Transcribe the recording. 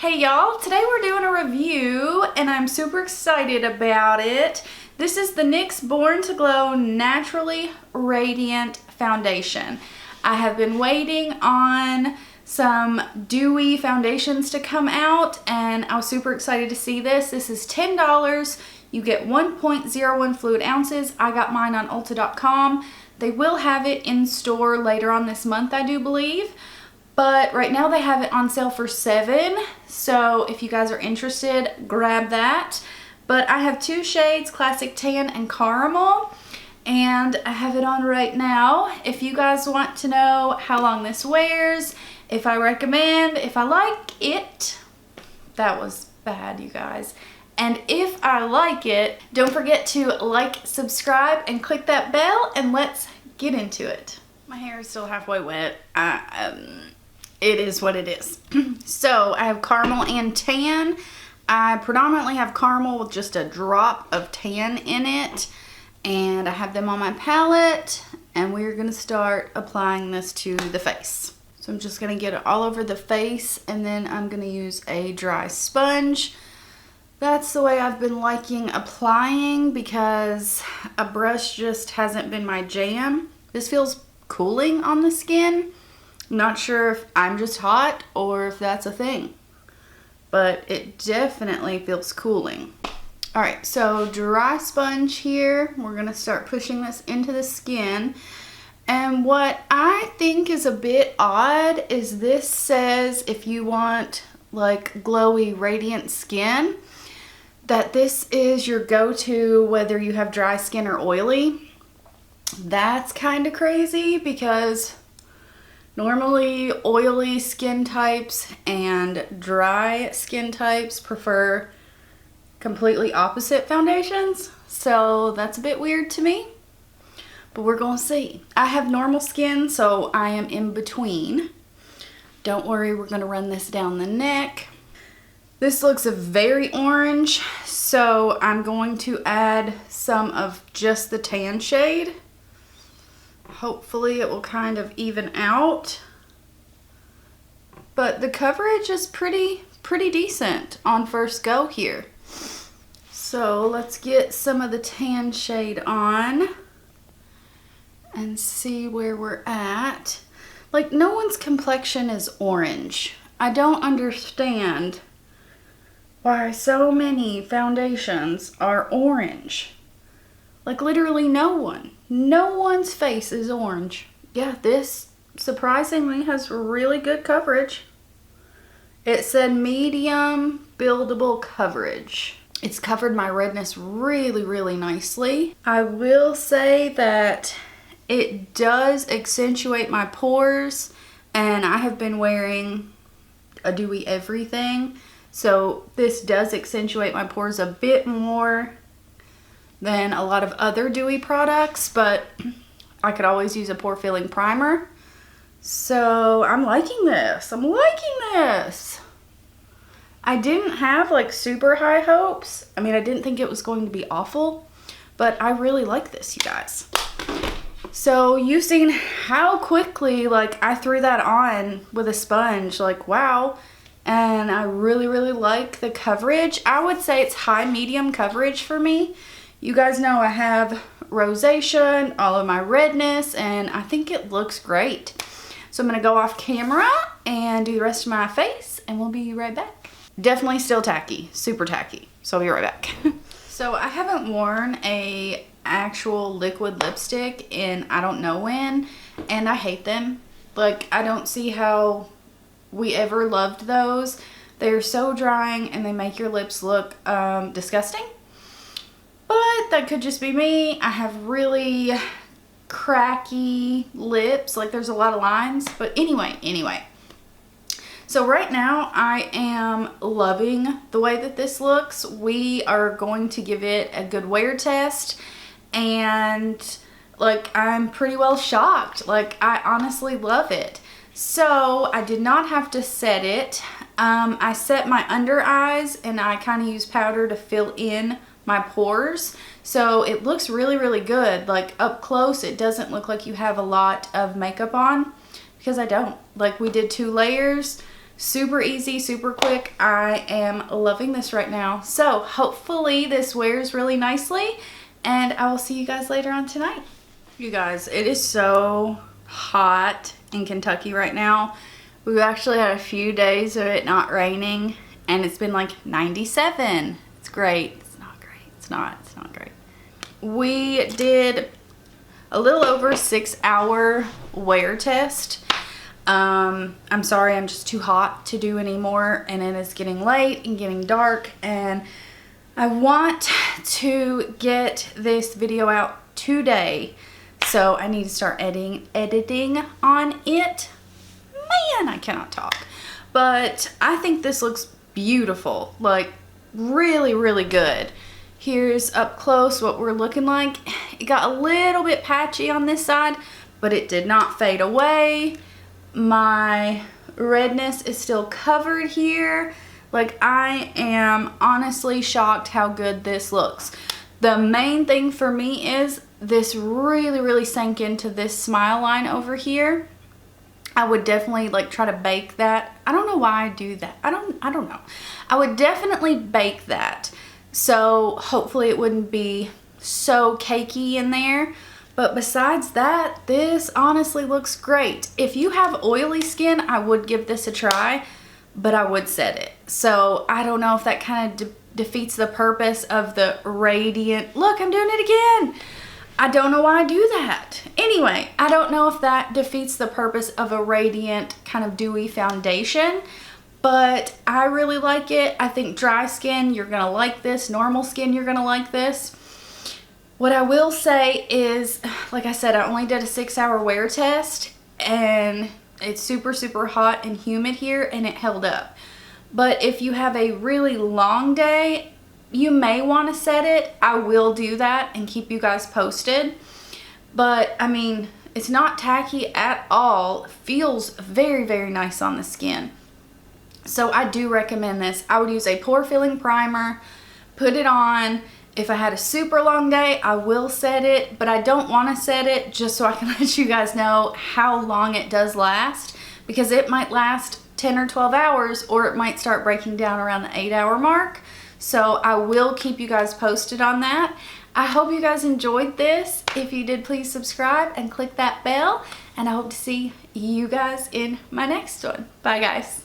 Hey y'all, today we're doing a review and I'm super excited about it. This is the NYX Born to Glow Naturally Radiant Foundation. I have been waiting on some dewy foundations to come out and I was super excited to see this. This is $10. You get 1.01 fluid ounces. I got mine on Ulta.com. They will have it in store later on this month, I do believe. But right now they have it on sale for $7. So if you guys are interested, grab that. But I have two shades, Classic Tan and Caramel. And I have it on right now. If you guys want to know how long this wears, if I recommend, if I like it, that was bad, you guys. And if I like it, don't forget to like, subscribe, and click that bell, and let's get into it. My hair is still halfway wet. It is what it is. So I have caramel and tan. I predominantly have caramel with just a drop of tan in it. And I have them on my palette. And we're going to start applying this to the face. So I'm just going to get it all over the face. And then I'm going to use a dry sponge. That's the way I've been liking applying because a brush just hasn't been my jam. This feels cooling on the skin. I'm not sure if I'm just hot or if that's a thing, but it definitely feels cooling. All right, so dry sponge here. We're gonna start pushing this into the skin. And what I think is a bit odd is this says if you want like glowy, radiant skin, that this is your go-to whether you have dry skin or oily. That's kind of crazy because normally oily skin types and dry skin types prefer completely opposite foundations. So that's a bit weird to me, but we're gonna see. I have normal skin, so I am in between. Don't worry, we're gonna run this down the neck. This looks very orange, so I'm going to add some of just the tan shade. Hopefully it will kind of even out. But the coverage is pretty decent on first go here. So let's get some of the tan shade on and see where we're at. Like, no one's complexion is orange. I don't understand why so many foundations are orange. Like, literally no one. No one's face is orange. Yeah, this surprisingly has really good coverage. It said medium buildable coverage. It's covered my redness really nicely. I will say that it does accentuate my pores, and I have been wearing a dewy everything. So this does accentuate my pores a bit more than a lot of other dewy products, but I could always use a pore filling primer. So I'm liking this. I'm liking this. I didn't have like super high hopes. I mean, I didn't think it was going to be awful, but I really like this, you guys. So you've seen how quickly like I threw that on with a sponge, like wow. And I really like the coverage. I would say it's high medium coverage for me. You guys know I have rosacea, all of my redness, and I think it looks great. So I'm gonna go off camera and do the rest of my face and we'll be right back. Definitely still tacky, super tacky. So I'll be right back. So I haven't worn a actual liquid lipstick in I don't know when, and I hate them. Like, I don't see how we ever loved those. They're so drying and they make your lips look disgusting. But that could just be me. I have really cracky lips. Like, there's a lot of lines. But anyway. So right now I am loving the way that this looks. We are going to give it a good wear test. And like, I'm pretty well shocked. Like, I honestly love it. So I did not have to set it. I set my under eyes and I kind of use powder to fill in my pores. So it looks really good. Like, up close, it doesn't look like you have a lot of makeup on because I don't. Like, we did 2 layers. Super easy, super quick. I am loving this right now. So hopefully this wears really nicely, and I will see you guys later on tonight. You guys, it is so hot in Kentucky right now. We've actually had a few days of it not raining, and it's been like 97. It's great. It's not great. It's not great. We did a little over 6-hour wear test. I'm sorry, I'm just too hot to do anymore, and it is getting late and getting dark, and I want to get this video out today, so I need to start editing on it. Man, I cannot talk. But I think this looks beautiful, like really, really good. Here's up close what we're looking like. It got a little bit patchy on this side, but it did not fade away. My redness is still covered here. Like, I am honestly shocked how good this looks. The main thing for me is this really sank into this smile line over here. I would definitely like try to bake that. I don't know why I do that. I don't know. I would definitely bake that. So hopefully it wouldn't be so cakey in there. But besides that, this honestly looks great. If you have oily skin, I would give this a try, but I would set it. So I don't know if that kind of defeats the purpose of the radiant. Look, I'm doing it again. I don't know why I do that. Anyway, I don't know if that defeats the purpose of a radiant kind of dewy foundation, but I really like it. I think dry skin, you're gonna like this. Normal skin, you're gonna like this. What I will say is, like I said, I only did a 6-hour wear test, and it's super hot and humid here, and it held up. But if you have a really long day, you may want to set it. I will do that and keep you guys posted. But I mean, it's not tacky at all. It feels very nice on the skin. So I do recommend this. I would use a pore filling primer, put it on. If I had a super long day, I will set it, but I don't want to set it just so I can let you guys know how long it does last, because it might last 10 or 12 hours, or it might start breaking down around the 8-hour mark. So I will keep you guys posted on that. I hope you guys enjoyed this. If you did, please subscribe and click that bell, and I hope to see you guys in my next one. Bye guys.